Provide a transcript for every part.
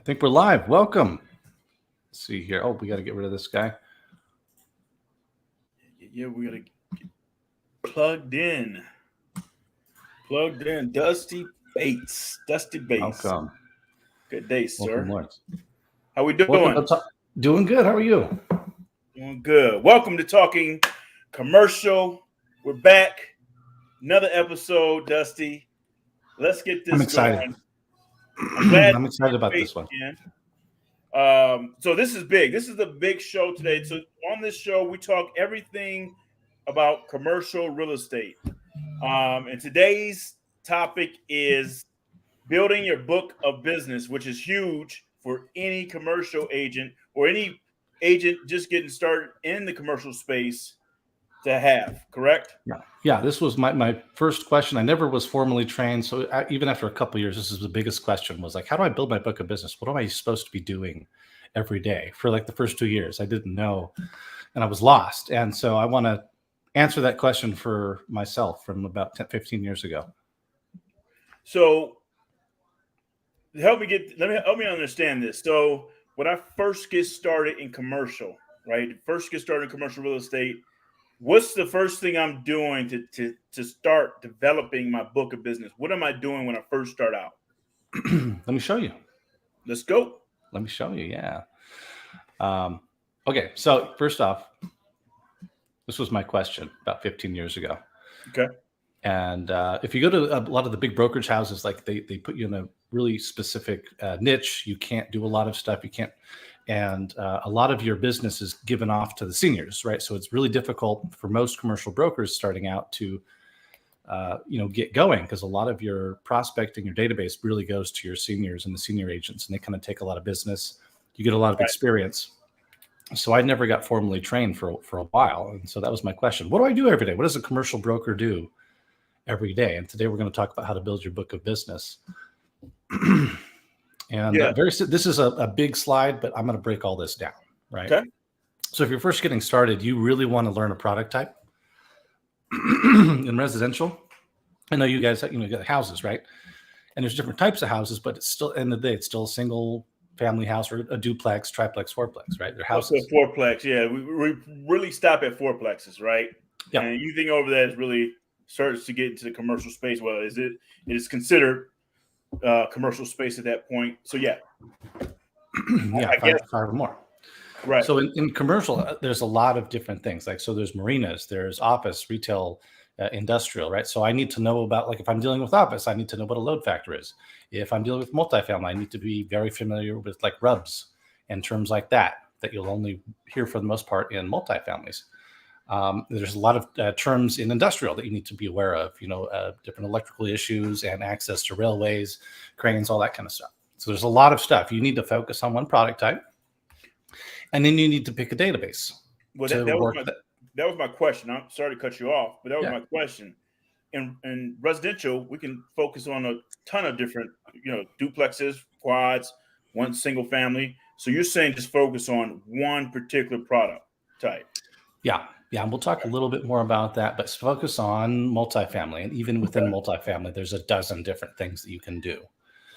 think we're live. Welcome. Let's see here. Oh, we got to get rid of this guy. Yeah, we got to get plugged in. Dusty Bates. Welcome. Good day, sir. Welcome, Lawrence. How we doing? Doing good. How are you? Doing good. Welcome to Talking Commercial. We're back. Another episode, Dusty. Let's get this I'm excited. going. I'm excited about this one. So this is big. This is the big show today. So on this show, we talk everything about commercial real estate. And today's topic is building your book of business, which is huge for any commercial agent or any agent just getting started in the commercial space to have, correct? Yeah. This was my first question. I never was formally trained. So even after a couple of years, this is the biggest question was like, how do I build my book of business? What am I supposed to be doing every day? For like the first 2 years, I didn't know and I was lost. And so I want to answer that question for myself from about 15 years ago. So help me understand this. So when I first get started in commercial, right? First get started in commercial real estate, what's the first thing I'm doing to start developing my book of business? What am I doing when I first start out? Let me show you. Let's go. Let me show you. Yeah. Okay. So first off, this was my question about 15 years ago. Okay. And if you go to a lot of the big brokerage houses, like they put you in a really specific niche, you can't do a lot of stuff. You can't. And a lot of your business is given off to the seniors, right? So it's really difficult for most commercial brokers starting out to, get going because a lot of your prospecting, your database really goes to your seniors and the senior agents, and they kind of take a lot of business. You get a lot of experience. So I never got formally trained for a while. And so that was my question. What do I do every day? What does a commercial broker do every day? And today we're going to talk about how to build your book of business. And this is a big slide, but I'm going to break all this down, right? Okay. So if you're first getting started, you really want to learn a product type. In residential, I know you guys, you got houses, right? And there's different types of houses, but it's still, end of the day, it's still a single family house or a duplex, triplex, fourplex, right? They're houses. Also fourplex, yeah. We really stop at fourplexes, right? Yeah. And anything over that is really starts to get into the commercial space. Well, it is considered commercial space at that point. So yeah. Five or more. Right. So in commercial, there's a lot of different things. Like, so there's marinas, there's office, retail, industrial, right? So I need to know about, like, if I'm dealing with office, I need to know what a load factor is. If I'm dealing with multifamily, I need to be very familiar with like RUBS and terms like that you'll only hear for the most part in multifamilies. There's a lot of terms in industrial that you need to be aware of, different electrical issues and access to railways, cranes, all that kind of stuff. So there's a lot of stuff. You need to focus on one product type, and then you need to pick a database. Well, that was my question. I'm sorry to cut you off, but that was my question. In residential, we can focus on a ton of different, duplexes, quads, one single family. So you're saying just focus on one particular product type. Yeah. And we'll talk a little bit more about that, but focus on multifamily. And even within multifamily, there's a dozen different things that you can do.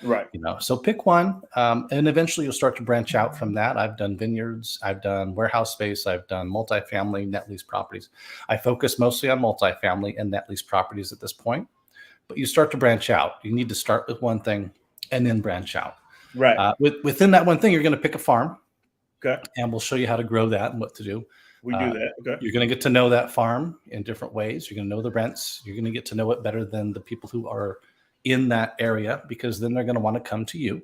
Right. So pick one, and eventually you'll start to branch out from that. I've done vineyards, I've done warehouse space, I've done multifamily, net lease properties. I focus mostly on multifamily and net lease properties at this point, but you start to branch out. You need to start with one thing and then branch out. Right. Within that one thing, you're going to pick a farm. Okay. And we'll show you how to grow that and what to do. We do that. Okay. You're going to get to know that farm in different ways. You're going to know the rents. You're going to get to know it better than the people who are in that area, because then they're going to want to come to you,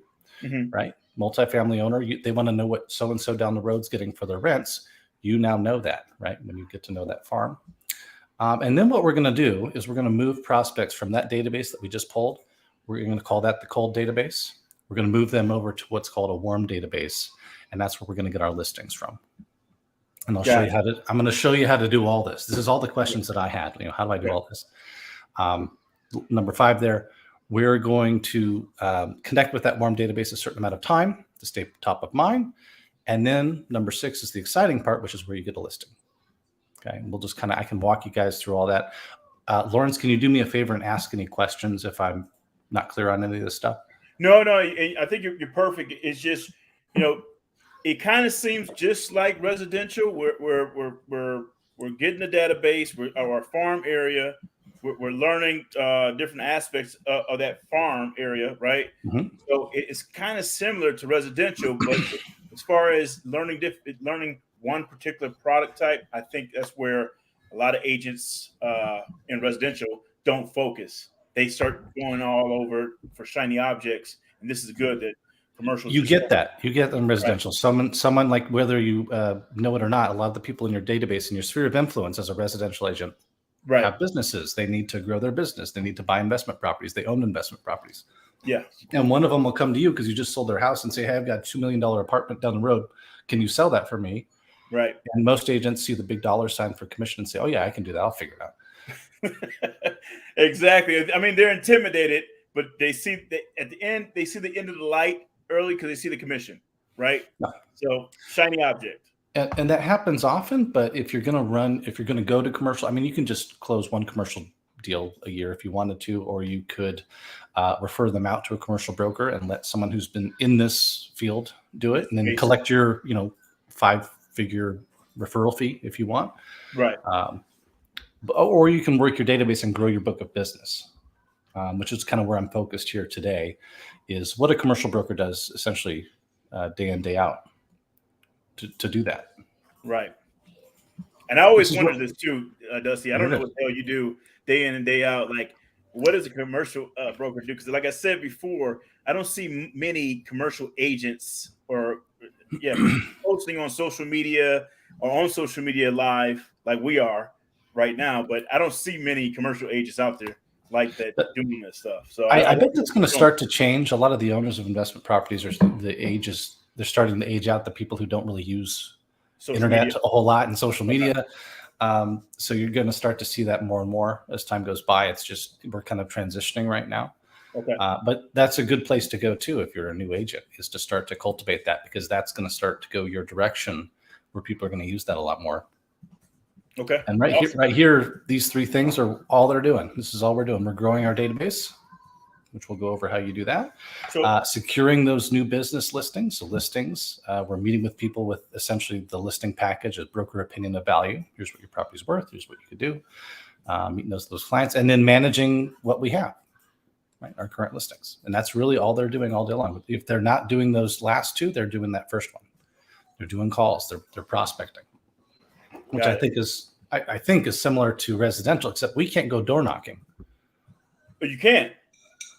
right? Multifamily owner, they want to know what so-and-so down the road's getting for their rents. You now know that, right? When you get to know that farm. And then what we're going to do is we're going to move prospects from that database that we just pulled. We're going to call that the cold database. We're going to move them over to what's called a warm database. And that's where we're going to get our listings from. And I'm going to show you how to do all this. This is all the questions that I had. How do I do all this? Number 5 there. We're going to connect with that warm database a certain amount of time to stay top of mind. And then number 6 is the exciting part, which is where you get a listing. Okay. And we'll just I can walk you guys through all that. Lawrence, can you do me a favor and ask any questions if I'm not clear on any of this stuff? No, I think you're perfect. It's just, you know, it kind of seems just like residential. We're getting the database. We're our farm area. We're learning different aspects of that farm area, right? Mm-hmm. So it's kind of similar to residential, but as far as learning one particular product type, I think that's where a lot of agents in residential don't focus. They start going all over for shiny objects, and this is good that commercials You just get that. You get them right, residential. Someone like whether you know it or not, a lot of the people in your database, in your sphere of influence as a residential agent, right, have businesses. They need to grow their business. They need to buy investment properties. They own investment properties. yeah, And one of them will come to you because you just sold their house and say, hey, I've got a $2 million apartment down the road. Can you sell that for me? right. And most agents see the big dollar sign for commission and say, oh, yeah, I can do that. I'll figure it out. Exactly. I mean, they're intimidated, but they see at the end, they see the end of the light early because they see the commission, right? Yeah. So shiny object. And that happens often. But if you're going to go to commercial, I mean, you can just close one commercial deal a year if you wanted to, or you could refer them out to a commercial broker and let someone who's been in this field do it, and then collect your 5-figure referral fee if you want. Right. Or you can work your database and grow your book of business, which is kind of where I'm focused here today, is what a commercial broker does essentially day in, day out to do that. Right. And I always wondered this too, Dusty. I don't know what the hell you do day in and day out. Like, what does a commercial broker do? Because like I said before, I don't see many commercial agents posting on social media or on social media live like we are right now, but I don't see many commercial agents out there like that doing this stuff. So I bet that's going to start to change. A lot of the owners of investment properties they're starting to age out the people who don't really use internet a whole lot and social media. So you're going to start to see that more and more as time goes by. It's just we're kind of transitioning right now. Okay. But that's a good place to go too if you're a new agent, is to start to cultivate that, because that's going to start to go your direction where people are going to use that a lot more. Okay. And right here, these 3 things are all they're doing. This is all we're doing. We're growing our database, which we'll go over how you do that. So, securing those new business listings. So listings, we're meeting with people with essentially the listing package, a broker opinion of value. Here's what your property's worth. Here's what you could do. Meeting those clients, and then managing what we have, right? Our current listings. And that's really all they're doing all day long. If they're not doing those last 2, they're doing that first one. They're doing calls. They're prospecting, which I think is similar to residential, except we can't go door knocking. But you can't.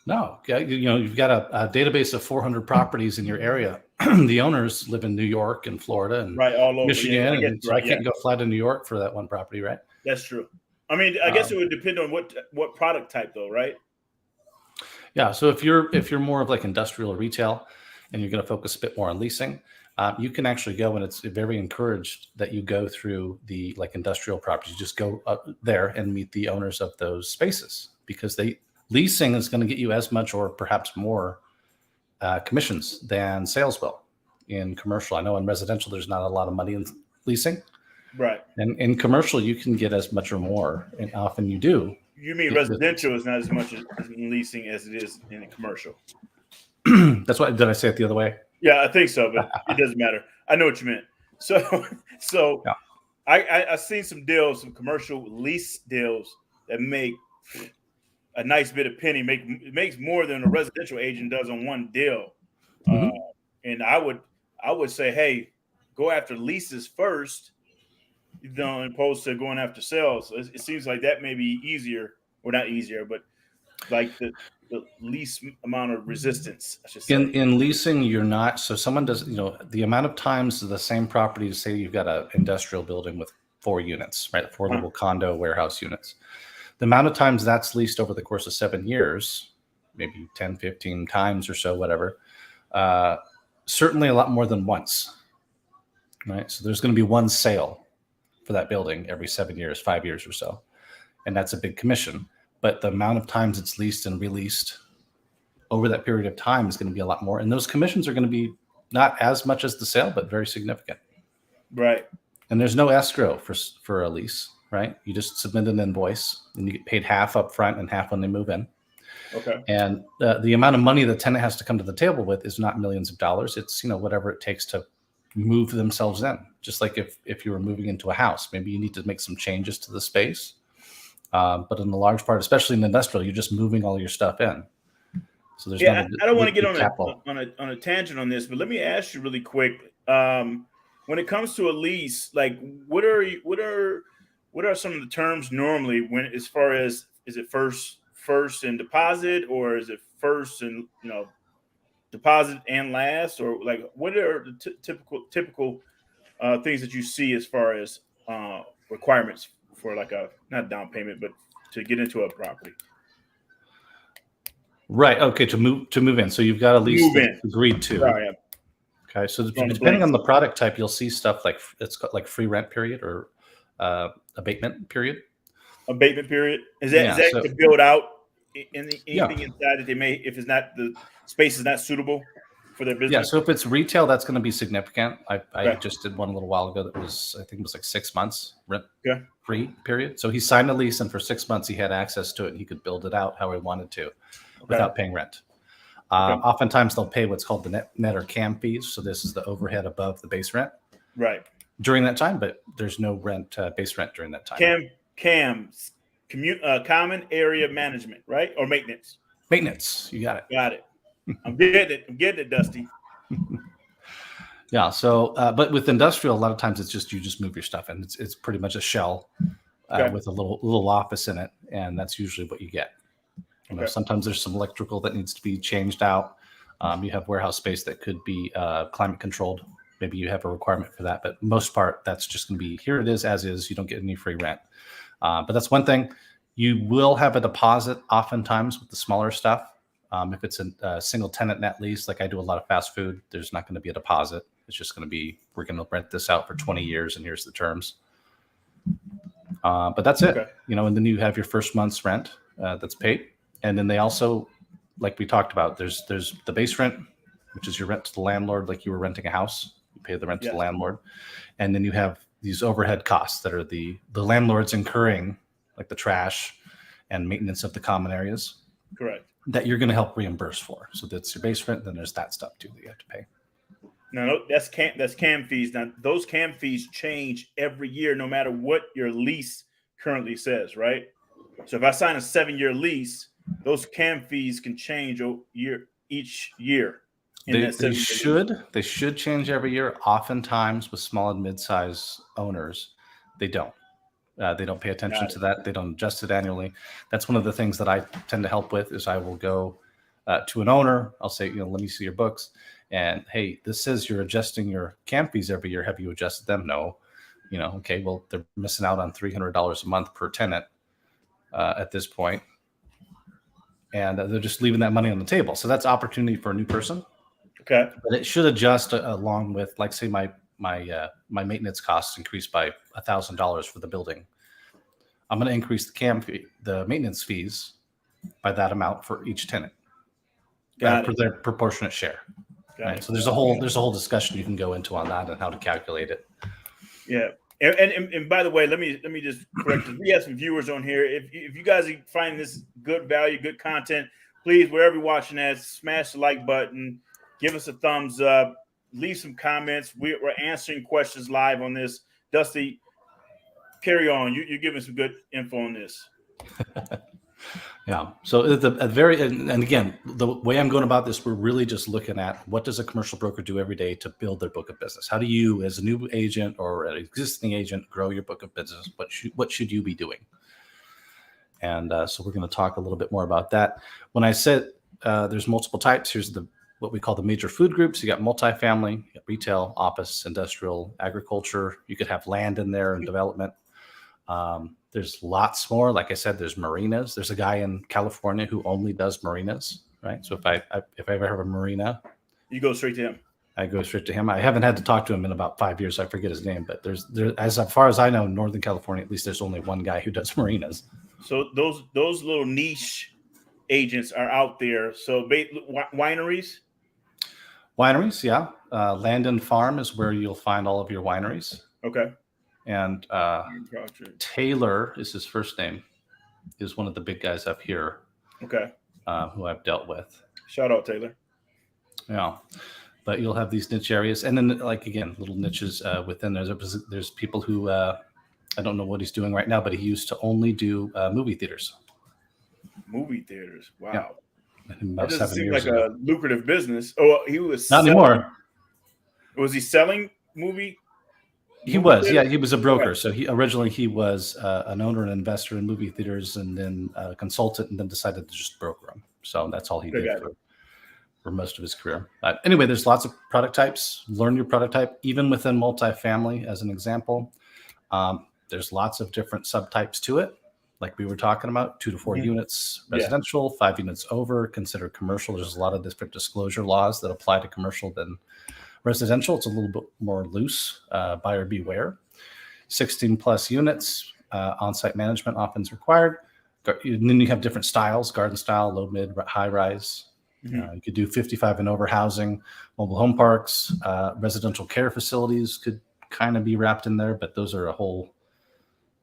No, you've got a database of 400 properties in your area. The owners live in New York and Florida and all over Michigan, I can't go fly to New York for that one property, right? That's true. I mean, I guess it would depend on what product type, though, right? Yeah. So if you're more of like industrial or retail, and you're going to focus a bit more on leasing, you can actually go, and it's very encouraged that you go through the like industrial properties. You just go up there and meet the owners of those spaces, because leasing is going to get you as much or perhaps more commissions than sales will in commercial. I know in residential, there's not a lot of money in leasing. Right. And in commercial, you can get as much or more, and often you do. You mean residential is not as much in leasing as it is in commercial? That's what, did I say it the other way? Yeah, I think so, but it doesn't matter. I know what you meant. So yeah. I've seen some deals, some commercial lease deals that make a nice bit of penny. Makes more than a residential agent does on one deal. Mm-hmm. And I would say, hey, go after leases first, opposed to going after sales. It seems like that may be easier, or not easier, but like the least amount of resistance, I should say. In leasing, you're not. So someone does, the amount of times the same property, say you've got an industrial building with 4 units, right? 4 little condo warehouse units. The amount of times that's leased over the course of 7 years, maybe 10, 15 times or so, whatever, certainly a lot more than once, right? So there's going to be one sale for that building every 7 years, 5 years or so. And that's a big commission. But the amount of times it's leased and released over that period of time is going to be a lot more. And those commissions are going to be not as much as the sale, but very significant. Right. And there's no escrow for a lease, right? You just submit an invoice and you get paid half up front and half when they move in. Okay. And the amount of money the tenant has to come to the table with is not millions of dollars. It's, whatever it takes to move themselves in. Just like if you were moving into a house, maybe you need to make some changes to the space. But in the large part, especially in industrial, you're just moving all your stuff in. So there's I don't want to get capital. on a tangent on this, but let me ask you really quick. When it comes to a lease, like what are some of the terms normally when, as far as, is it first and deposit, or is it first and deposit and last, or like what are the typical things that you see as far as requirements for like a, not down payment, but to get into a property? Right. Okay. To move in. So you've got a lease that's agreed to. Sorry, okay. So depending on the product type, you'll see stuff like it's got like free rent period or abatement period. Abatement period. Is that to build out anything inside that they may, if it's not, the space is not suitable for their business? Yeah. So if it's retail, that's going to be significant. I just did one a little while ago that was, I think it was like 6 months rent free period. So he signed a lease, and for 6 months he had access to it, and he could build it out how he wanted to without paying rent. Oftentimes they'll pay what's called the net or CAM fees. So this is the overhead above the base rent. Right. During that time, but there's no rent, base rent during that time. CAMs, common area management, right? Or maintenance. Maintenance. You got it. Got it. I'm getting it, Dusty. Yeah. So, but with industrial, a lot of times it's just, you just move your stuff in. It's pretty much a shell with a little office in it, and that's usually what you get. Sometimes there's some electrical that needs to be changed out. You have warehouse space that could be climate controlled. Maybe you have a requirement for that, but most part, that's just going to be, here it is as is. You don't get any free rent. But that's one thing. You will have a deposit oftentimes with the smaller stuff. If it's a single tenant net lease, like I do a lot of fast food, there's not going to be a deposit. It's just going to be, we're going to rent this out for 20 years and here's the terms. But that's it. And then you have your first month's rent that's paid. And then they also, like we talked about, there's the base rent, which is your rent to the landlord, like you were renting a house. You pay the rent to the landlord. And then you have these overhead costs that are the landlord's incurring, like the trash and maintenance of the common areas. Correct. That you're going to help reimburse for. So that's your base rent. Then there's that stuff too that you have to pay. No, that's CAM fees. Now those CAM fees change every year, no matter what your lease currently says, right? So if I sign a 7-year lease, those CAM fees can change each year. They should change every year. Oftentimes with small and mid-size owners, they don't. They don't pay attention to that. They don't adjust it annually. That's one of the things that I tend to help with. Is I will go to an owner. I'll say, let me see your books. And hey, this says you're adjusting your CAM fees every year. Have you adjusted them? No. Okay, well, they're missing out on $300 a month per tenant at this point. And they're just leaving that money on the table. So that's opportunity for a new person. Okay. But it should adjust along with, like, say my maintenance costs increased by $1,000 for the building. I'm going to increase the CAM fee, the maintenance fees, by that amount for each tenant. For their proportionate share. Right? So there's a whole discussion you can go into on that and how to calculate it. Yeah. And by the way, let me just correct this. We have some viewers on here. If you guys are finding this good value, good content, please, wherever you're watching that, smash the like button, give us a thumbs up, leave some comments. We're answering questions live on this. Dusty, carry on. You're giving some good info on this. Yeah. So and again, the way I'm going about this, we're really just looking at what does a commercial broker do every day to build their book of business? How do you, as a new agent or an existing agent, grow your book of business? What should you be doing? And so we're going to talk a little bit more about that. When I said there's multiple types, here's what we call the major food groups. You got multifamily, you got retail, office, industrial, agriculture. You could have land in there and development. There's lots more. Like I said, there's marinas. There's a guy in California who only does marinas, right? So if I ever have a marina, you go straight to him. I go straight to him. I haven't had to talk to him in about 5 years. So I forget his name, but there's as far as I know, in Northern California, at least there's only one guy who does marinas. So those little niche agents are out there. So wineries. Wineries, yeah. Land and Farm is where you'll find all of your wineries. Okay. And Taylor is his first name, is one of the big guys up here. Okay. who I've dealt with. Shout out Taylor. Yeah. But you'll have these niche areas, and then like again, little niches within there. There's people who I don't know what he's doing right now, but he used to only do movie theaters. Movie theaters, wow. Yeah. That doesn't seem like a lucrative business. Oh, he was not anymore. Was he selling movie? He was, theaters? Yeah, he was a broker. So he was an owner and investor in movie theaters, and then a consultant, and then decided to just broker them. So that's all he did for most of his career. But anyway, there's lots of product types. Learn your product type, even within multifamily, as an example. There's lots of different subtypes to it. Like we were talking about, 2 to 4 units residential, 5 units over, consider commercial. There's a lot of different disclosure laws that apply to commercial than residential. It's a little bit more loose, buyer beware. 16 plus units, on-site management often is required. And then you have different styles: garden style, low, mid, high rise. You could do 55 and over housing, mobile home parks, residential care facilities could kind of be wrapped in there, but those are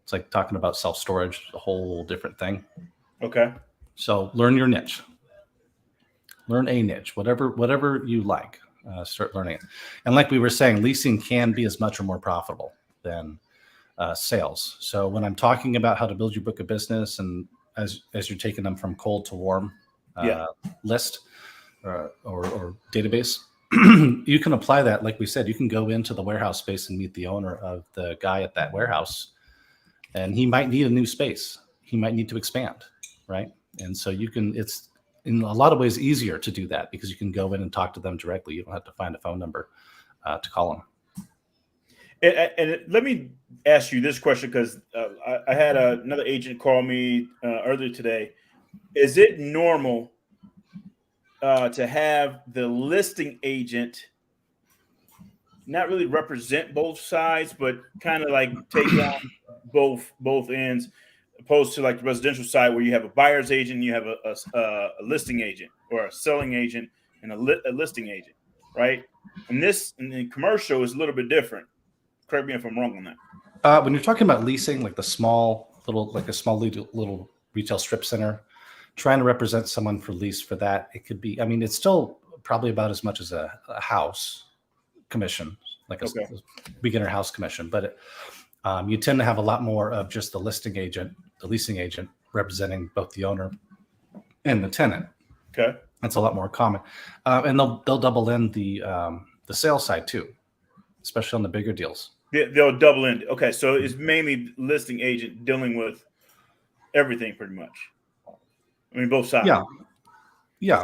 it's like talking about self-storage, a whole different thing. Okay. So learn your niche. Learn a niche, whatever you like. Start learning it. And like we were saying, leasing can be as much or more profitable than sales. So when I'm talking about how to build your book of business, and as you're taking them from cold to warm list or database, you can apply that. Like we said, you can go into the warehouse space and meet the owner of the guy at that warehouse, and he might need a new space. He might need to expand, right? And so it's in a lot of ways easier to do that because you can go in and talk to them directly. You don't have to find a phone number to call them. And let me ask you this question, because I had another agent call me earlier today. Is it normal to have the listing agent not really represent both sides, but kind of like take on both ends, opposed to like the residential side where you have a buyer's agent, and you have a listing agent, or a selling agent and a listing agent, right? And the commercial is a little bit different. Correct me if I'm wrong on that. When you're talking about leasing, like a small little retail strip center, trying to represent someone for lease for that, it could be, it's still probably about as much as a house commission, like a beginner house commission, but you tend to have a lot more of just the leasing agent representing both the owner and the tenant. Okay. That's a lot more common. And they'll double in the sales side too, especially on the bigger deals. They'll double in. Okay. So it's mainly listing agent dealing with everything pretty much. Both sides. Yeah.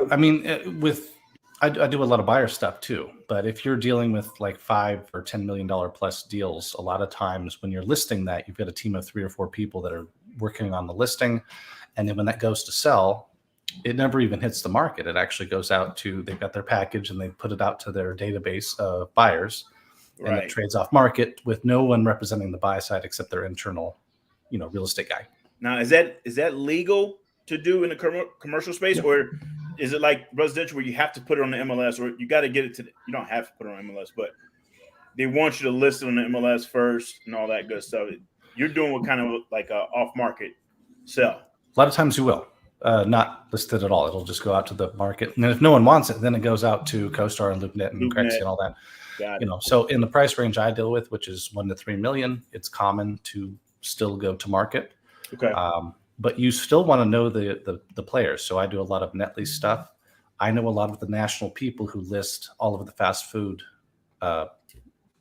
I do a lot of buyer stuff too, but if you're dealing with like $5 or $10 million plus deals, a lot of times when you're listing that, you've got a team of 3 or 4 people that are working on the listing. And then when that goes to sell, it never even hits the market. It actually goes out to, they've got their package and they put it out to their database of buyers, and it trades off market with no one representing the buy side except their internal, real estate guy. Now, is that legal to do in the commercial space, or is it like residential where you have to put it on the MLS, or you got to get it to you don't have to put it on MLS, but they want you to list it on the MLS first and all that good stuff? You're doing what kind of like a off market sell? A lot of times you will not listed at all. It'll just go out to the market, and then if no one wants it, then it goes out to CoStar and LoopNet and Crexi and all that. So in the price range I deal with, which is $1 to $3 million, it's common to still go to market. Okay. But you still want to know the players. So I do a lot of net lease stuff. I know a lot of the national people who list all of the fast food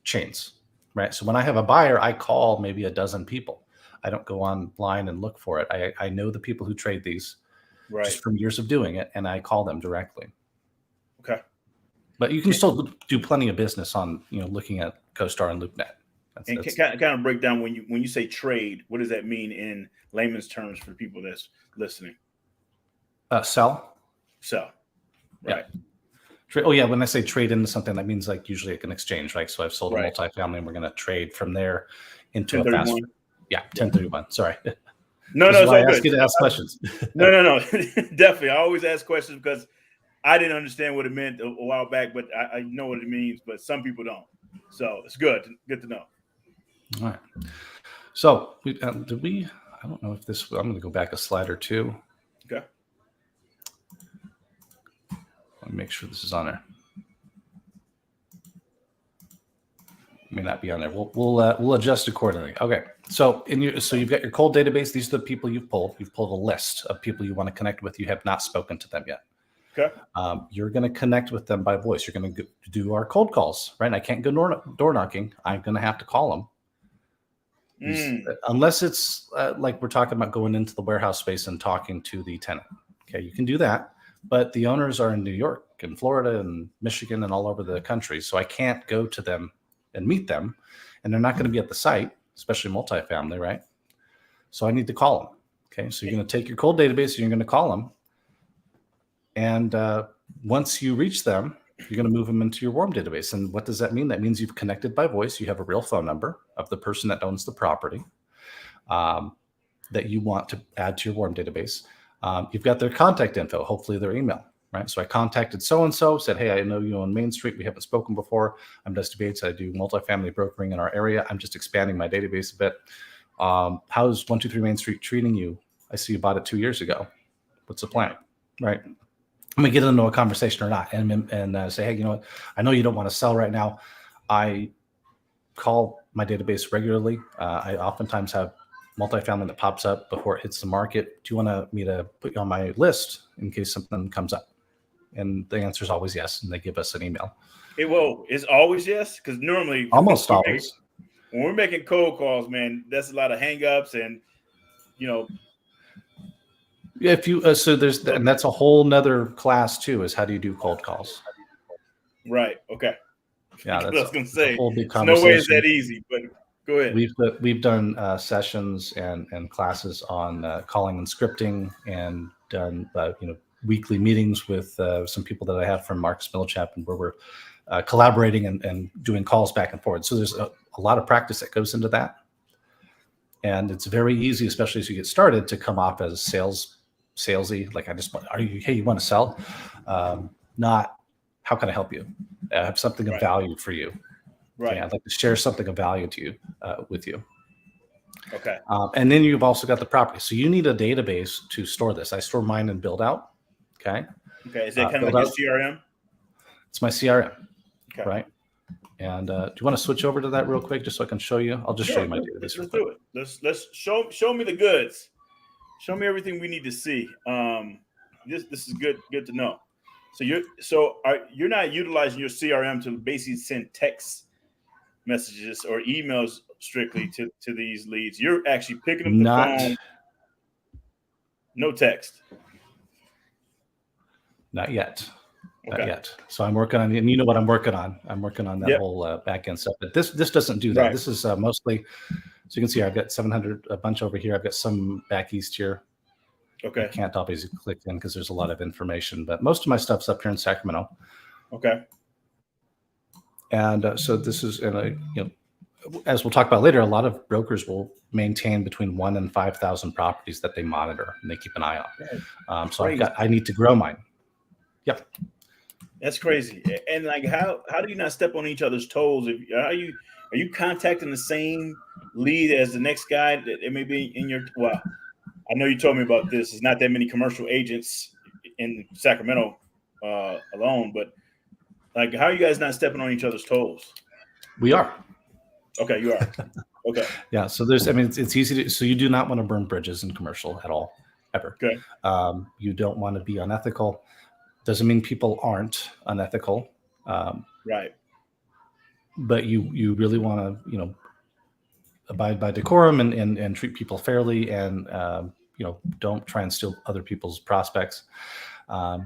chains, right? So when I have a buyer, I call maybe a dozen people. I don't go online and look for it. I know the people who trade these just from years of doing it, and I call them directly. Okay. But you can still do plenty of business on, looking at CoStar and LoopNet. And kind of break down when you say trade, what does that mean in layman's terms for people that's listening? Sell. Right. Yeah. When I say trade into something, that means like usually like an exchange, right? So I've sold a multifamily, and we're going to trade from there into a fast. 1031. Sorry. No, I ask you to ask questions. No. Definitely. I always ask questions because I didn't understand what it meant a while back, but I know what it means, but some people don't. So it's good to know. All right. So I don't know if this, I'm going to go back a slide or two. Okay. Let me make sure this is on there. May not be on there. We'll adjust accordingly. Okay. So you've got your cold database. These are the people you've pulled. You've pulled a list of people you want to connect with. You have not spoken to them yet. Okay. You're going to connect with them by voice. You're going to do our cold calls, right? I can't go door knocking. I'm going to have to call them. Unless it's like we're talking about going into the warehouse space and talking to the tenant. Okay, you can do that. But the owners are in New York and Florida and Michigan and all over the country. So I can't go to them and meet them. And they're not going to be at the site, especially multifamily, right? So I need to call them. Okay, so you're going to take your cold database and you're going to call them. And once you reach them, you're going to move them into your warm database. And what does that mean? That means you've connected by voice. You have a real phone number of the person that owns the property that you want to add to your warm database. You've got their contact info, hopefully their email, right? So I contacted so-and-so, said, hey, I know you own Main Street. We haven't spoken before. I'm Dusty Bates. I do multifamily brokering in our area. I'm just expanding my database a bit. How's 123 Main Street treating you? I see you bought it 2 years ago. What's the plan, right? I'm going to get into a conversation or not and say, hey, you know what? I know you don't want to sell right now. I call my database regularly. I oftentimes have multifamily that pops up before it hits the market. Do you want me to put you on my list in case something comes up? And the answer is always yes. And they give us an email. It's always yes? Because normally, almost always. When we're making cold calls, man, that's a lot of hangups and, If you so there's and that's a whole nother class too, is how do you do cold calls? Right. Okay. Yeah, that's I was going to say. a whole big conversation. No way is that easy, but go ahead. We've done sessions and classes on calling and scripting, and done weekly meetings with some people that I have from Marcus Millichap, and where we're collaborating and doing calls back and forth. So there's a lot of practice that goes into that, and it's very easy, especially as you get started, to come off as salesy. Like hey, you want to sell? Not how can I help you? I have something of value for you. Right. Okay, I'd like to share something of value to you with you. Okay. And then you've also got the property. So you need a database to store this. I store mine in Build Out. Okay. Okay. Is that kind of like your CRM? It's my CRM. Okay. Right. And do you want to switch over to that real quick, just so I can show you? I'll just show you my database. Let's do it. Let's show me the goods. Show me everything we need to see. This is good to know. So you're not utilizing your CRM to basically send text messages or emails strictly to these leads. You're actually picking up the phone. No text. Not yet. Okay. Not yet. So I'm working on, and you know what I'm working on. I'm working on that whole back end stuff. But this doesn't do that. Right. This is mostly, so you can see I've got 700, a bunch over here. I've got some back east here. Okay. I can't obviously click in because there's a lot of information, but most of my stuff's up here in Sacramento. Okay. And so this is, as we'll talk about later, a lot of brokers will maintain between 1,000 and 5,000 properties that they monitor and they keep an eye on. So I need to grow mine. Yep. That's crazy. And like, how do you not step on each other's toes? Are you contacting the same lead as the next guy that it may be in your? Well, I know you told me about this. There's not that many commercial agents in Sacramento alone, but like, how are you guys not stepping on each other's toes? We are. Okay, you are. Okay. Yeah. So it's easy to. So you do not want to burn bridges in commercial at all, ever. Okay. You don't want to be unethical. Doesn't mean people aren't unethical. Right. But you really want to, abide by decorum and treat people fairly, and don't try and steal other people's prospects. And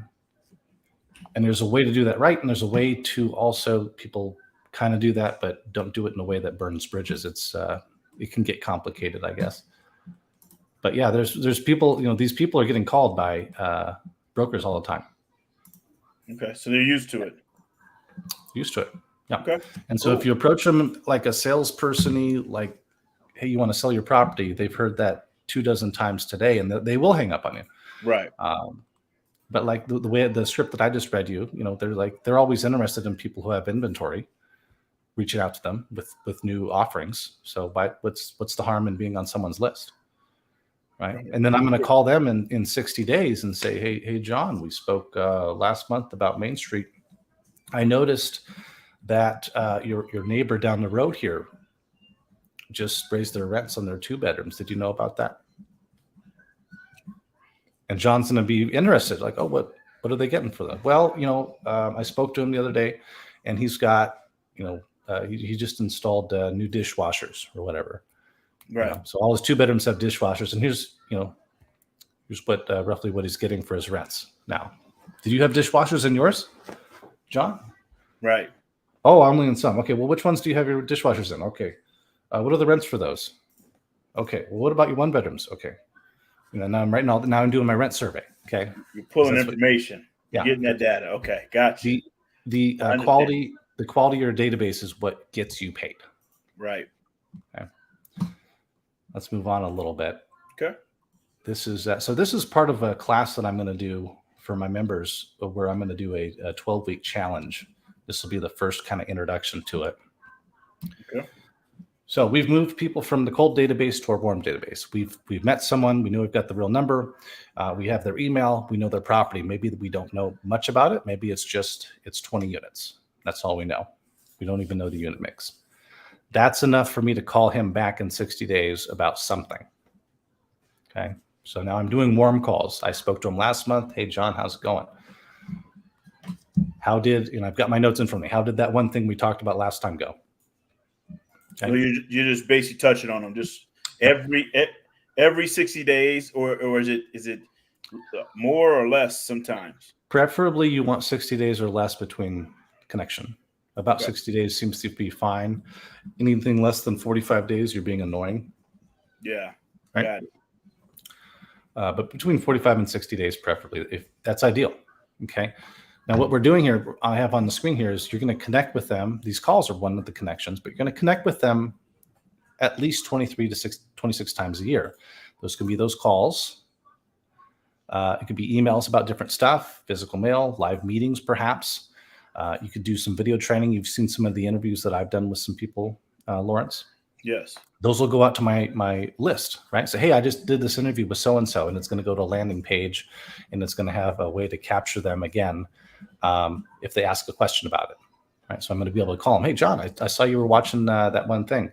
there's a way to do that right, and there's a way to also, people kind of do that, but don't do it in a way that burns bridges. It can get complicated, I guess. But yeah, there's people, these people are getting called by brokers all the time. Okay, so they're used to it. Yeah. Okay. And so if you approach them like a salesperson-y, like, hey, you want to sell your property, they've heard that 24 times today, and they will hang up on you. Right. But like the way the script that I just read you, they're always interested in people who have inventory, reaching out to them with new offerings. So what's the harm in being on someone's list? right? And then I'm going to call them in 60 days and say, hey, John, we spoke last month about Main Street. I noticed that your neighbor down the road here just raised their rents on their 2 bedrooms. Did you know about that? And John's going to be interested, like, oh, what are they getting for them? Well, I spoke to him the other day, and he's got, he just installed new dishwashers or whatever. Right. So all his 2 bedrooms have dishwashers, and here's what roughly what he's getting for his rents. Now, did you have dishwashers in yours, John? Right. Oh, only in some. Okay. Well, which ones do you have your dishwashers in? Okay. What are the rents for those? Okay. Well, what about your 1 bedrooms? Okay. Now I'm doing my rent survey. Okay. You're pulling information. You're getting that data. Okay. Gotcha. The quality of your database is what gets you paid. Right. Okay. Let's move on a little bit. Okay. This is part of a class that I'm going to do for my members, where I'm going to do a 12-week challenge. This will be the first kind of introduction to it. Okay. So we've moved people from the cold database to our warm database. We've met someone. We know we've got the real number. We have their email. We know their property. Maybe we don't know much about it. Maybe it's 20 units. That's all we know. We don't even know the unit mix. That's enough for me to call him back in 60 days about something. Okay. So now I'm doing warm calls. I spoke to him last month. Hey, John, how's it going? I've got my notes in front of me. How did that one thing we talked about last time go? Okay. So you're just basically touching on them just every 60 days, or is it more or less sometimes? Preferably you want 60 days or less between connection. About 60 days seems to be fine. Anything less than 45 days, you're being annoying. Yeah. Right? Got it. But between 45 and 60 days, preferably, if that's ideal. Okay. Now, what we're doing here, I have on the screen here, is you're going to connect with them. These calls are one of the connections, but you're going to connect with them at least 23 to 26 times a year. Those can be those calls. It could be emails about different stuff, physical mail, live meetings, perhaps. You could do some video training. You've seen some of the interviews that I've done with some people, Lawrence. Yes. Those will go out to my list, right? So, hey, I just did this interview with so-and-so, and it's going to go to a landing page, and it's going to have a way to capture them again if they ask a question about it, right? So I'm going to be able to call them. Hey, John, I saw you were watching that one thing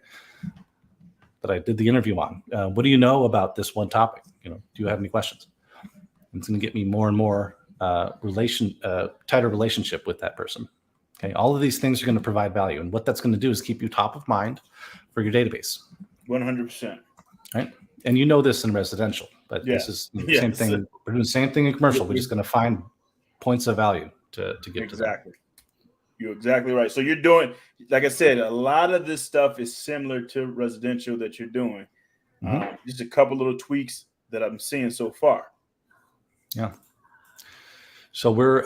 that I did the interview on. What do you know about this one topic? Do you have any questions? And it's going to get me more and more tighter relationship with that person. Okay, all of these things are going to provide value, and what that's going to do is keep you top of mind for your database. 100%. Right, and this in residential, but this is the same thing. We're doing the same thing in commercial. We're just going to find points of value to give to them. Exactly. You're exactly right. So you're doing, like I said, a lot of this stuff is similar to residential that you're doing. Just a couple little tweaks that I'm seeing so far. Yeah. So we're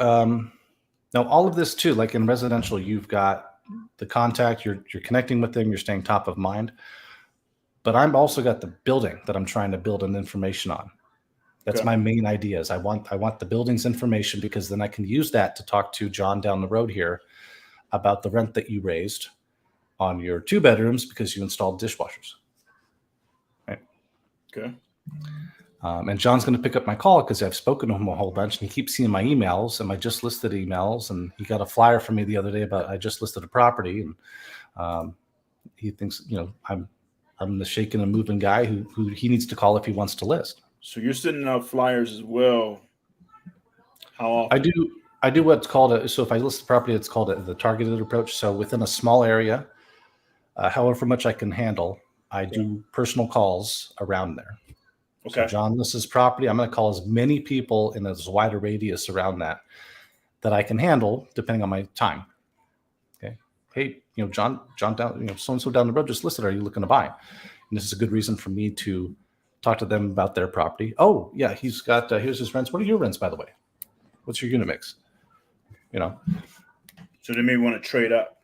now all of this too, like in residential, you've got the contact, you're connecting with them, you're staying top of mind. But I've also got the building that I'm trying to build an information on. That's my main idea. Is I want the building's information, because then I can use that to talk to John down the road here about the rent that you raised on your 2 bedrooms because you installed dishwashers. Right. Okay. And John's going to pick up my call because I've spoken to him a whole bunch, and he keeps seeing my emails and my just listed emails. And he got a flyer from me the other day about I just listed a property, and he thinks I'm the shaking and moving guy who he needs to call if he wants to list. So you're sending out flyers as well. How often? I do what's called so if I list the property, it's called the targeted approach. So within a small area, however much I can handle, I do personal calls around there. Okay. So John lists his property. I'm going to call as many people in as wide a radius around that I can handle, depending on my time. Okay. Hey, John down, so-and-so down the road just listed. Are you looking to buy? And this is a good reason for me to talk to them about their property. Oh, yeah, he's got, here's his rents. What are your rents, by the way? What's your unit mix? So they may want to trade up.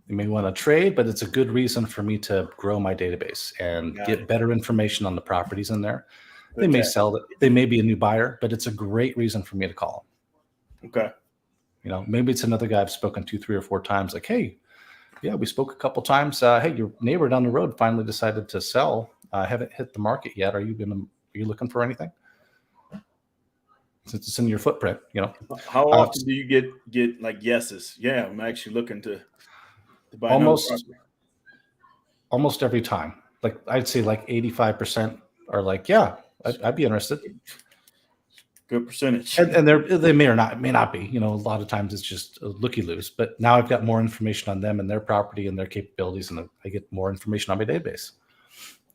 They may want to trade, but it's a good reason for me to grow my database and get better information on the properties in there. They may sell it. They may be a new buyer, but it's a great reason for me to call them. Okay. Maybe it's another guy I've spoken to 3 or 4 times. Like, hey, yeah, we spoke a couple times. Hey, your neighbor down the road finally decided to sell. I haven't hit the market yet. Are you you looking for anything? Since it's in your footprint, How often do you get like yeses? Yeah, I'm actually looking to buy another property. Almost every time. Like I'd say like 85% are like, yeah, I'd be interested. Good percentage. And they may not be. A lot of times it's just a looky loose. But now I've got more information on them and their property and their capabilities, and I get more information on my database.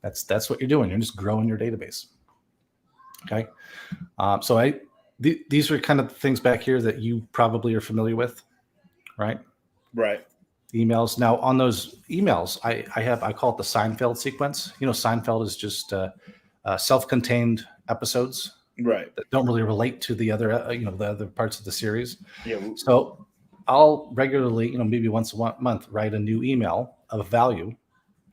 That's what you're doing. You're just growing your database. Okay. So these are kind of things back here that you probably are familiar with, right? Right. Emails. Now on those emails, I call it the Seinfeld sequence. Seinfeld is just self-contained episodes, right, that don't really relate to the other the other parts of the series. Yeah. So I'll regularly, maybe once a month, write a new email of value,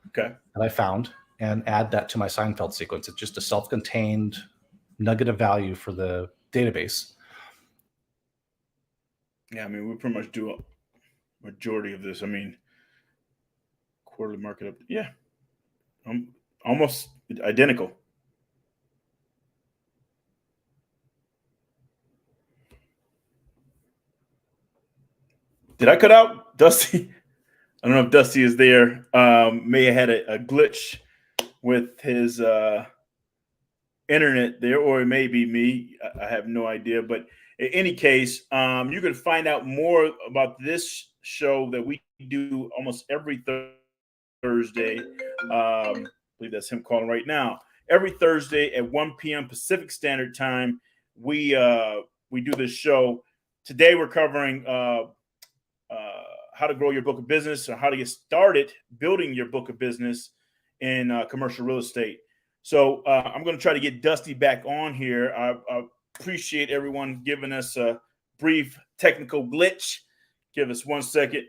okay, that I found, and add that to my Seinfeld sequence. It's just a self-contained nugget of value for the database. Yeah, I mean, we pretty much do a majority of this. I mean, quarterly market up. Yeah, almost identical. Did I cut out Dusty? I don't know if Dusty is there. May have had a glitch with his internet there, or it may be me. I have no idea. But in any case, you can find out more about this show that we do almost every Thursday. I believe that's him calling right now. Every Thursday at 1 p.m. Pacific Standard Time, we do this show. Today we're covering how to grow your book of business, or how to get started building your book of business in commercial real estate. So I'm going to try to get Dusty back on here. I appreciate everyone giving us a brief technical glitch. Give us 1 second.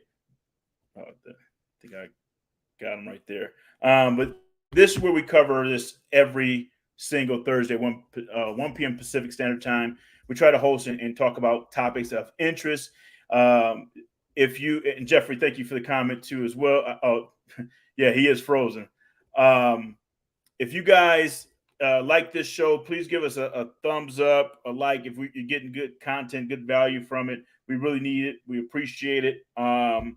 I think I got him right there. But this is where we cover this every single Thursday, 1 p.m. Pacific Standard Time. We try to host and talk about topics of interest. If you, and Jeffrey, thank you for the comment too as well. Oh, yeah, he is frozen. If you guys like this show, please give us a thumbs up, a like. If you're getting good content, good value from it, we really need it. We appreciate it. I'm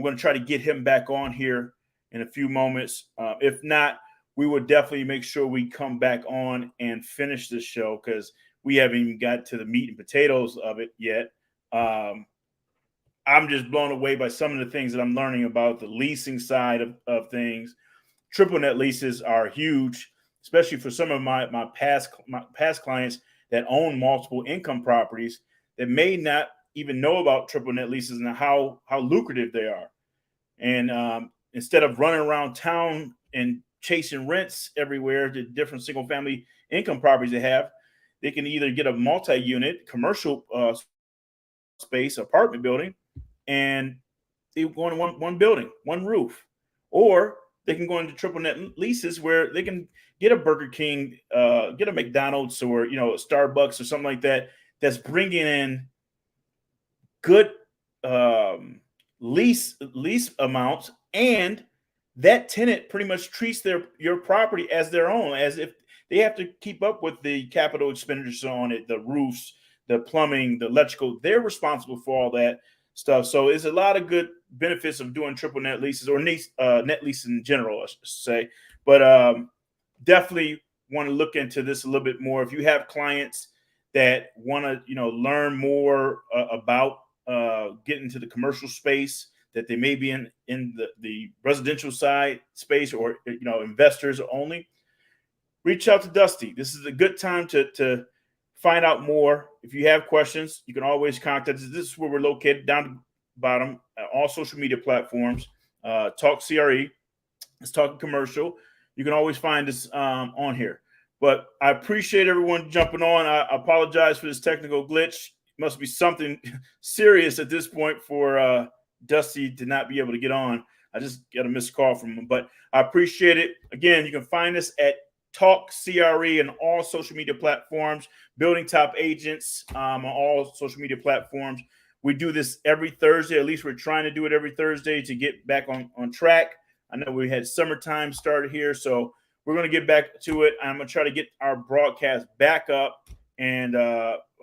going to try to get him back on here in a few moments. If not, we will definitely make sure we come back on and finish this show, because we haven't even got to the meat and potatoes of it yet. I'm just blown away by some of the things that I'm learning about the leasing side of things. Triple net leases are huge, especially for some of my past clients that own multiple income properties that may not even know about triple net leases and how lucrative they are. And instead of running around town and chasing rents everywhere to different single family income properties they have, they can either get a multi-unit commercial space, apartment building, and they go in one building, one roof, or they can go into triple net leases where they can get a Burger King, get a McDonald's, or a Starbucks or something like that. That's bringing in good lease amounts, and that tenant pretty much treats your property as their own, as if they have to keep up with the capital expenditures on it, the roofs, the plumbing, the electrical. They're responsible for all that stuff. So there's a lot of good benefits of doing triple net leases, or net leases in general, I should say. But definitely want to look into this a little bit more. If you have clients that want to, learn more about getting into the commercial space, that they may be in the residential side space, or investors only, reach out to Dusty. This is a good time to find out more. If you have questions, you can always contact us. This is where we're located, down the bottom, all social media platforms. Talk CRE. It's Talking Commercial. You can always find us on here. But I appreciate everyone jumping on. I apologize for this technical glitch. It must be something serious at this point for Dusty to not be able to get on. I just got a missed call from him. But I appreciate it. Again, you can find us at Talk CRE and all social media platforms, Building Top Agents on all social media platforms. We do this every Thursday. At least we're trying to do it every Thursday to get back on track. I know we had summertime started here, so we're going to get back to it. I'm going to try to get our broadcast back up and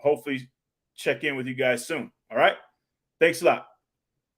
hopefully check in with you guys soon. All right. Thanks a lot.